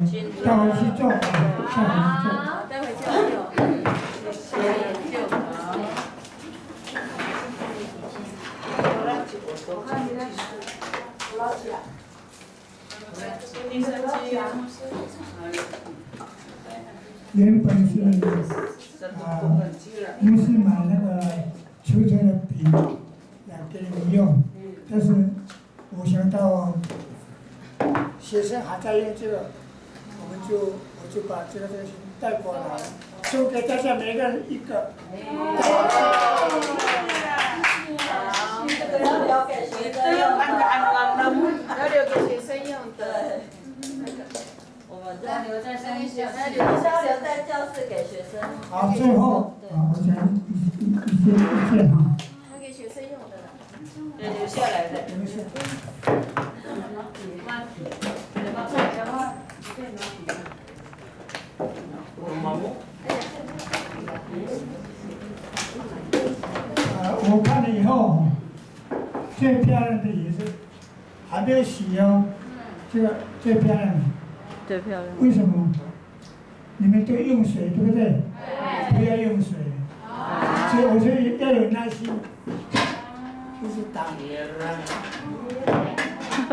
带回去做，带回去做。好，待会交流。谢谢研究。我看你那我捞起来。医生机。原本是不是买那个球球的饼来给你们用，但是我想到学生还在用这个，我就把这个东西带过来，就给大家每个人一个。这个要留给学生用的，要留给学生用的。我们再留在上面，要留在教室给学生。好，最后我讲一件哈。他给学生用的了。对，留下来的。没事。我看了以后，最漂亮的也是还没有洗哦，这个最漂亮的。最漂亮。为什么？你们都用水，对不对？不要用水。所以我说要有耐心，就是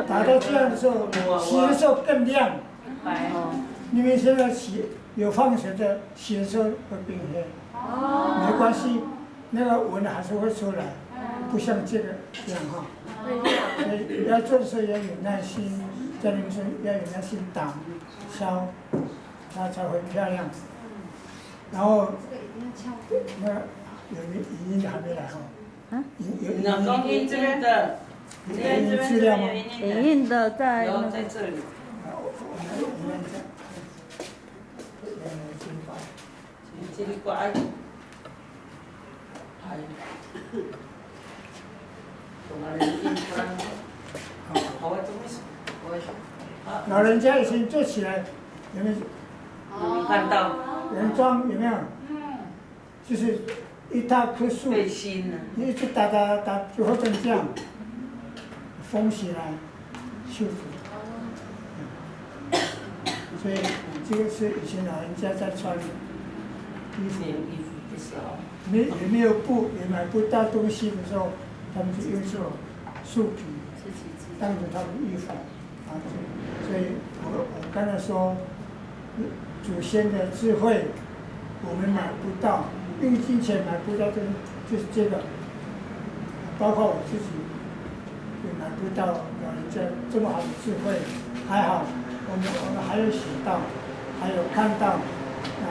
打到这样的时候，洗的时候更亮。因为现在洗有放水的，洗的时候会变黑。没关系，那个纹还是会出来，不像这个这样哈。所以要做的时候要有耐心，在你们说要有耐心打、敲，它才会漂亮。然后那影印的还没来哈。有影这边的，影印资料吗？影印的在有在这里。这里挂。老人家已经做起来，有没有？有没有看到？原装有没有？就是一大棵树，背心呢？一直打，最后成这样，封起来，绣住。所以这个是以前老人家在穿衣服，的时候，也没有布，也买不到东西的时候，他们就用这种树皮当成他们的衣服啊。所以我刚才说，祖先的智慧我们买不到，用金钱买不到的，就是这个，包括我自己也买不到老人家这么好的智慧，还好我们还有写到，还有看到，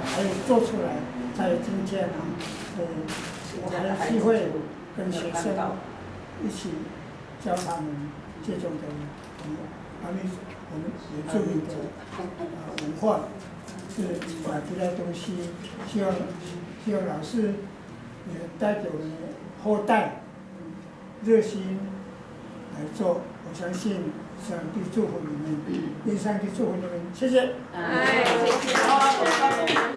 还有做出来，才有今天啊。我还有机会跟学生一起教他们这种的我们原住民的文化，是买不到东西，希望老师也带给我们后代热心来做，我相信上帝祝福你们，愿上帝祝福你们，谢谢。哎，谢谢。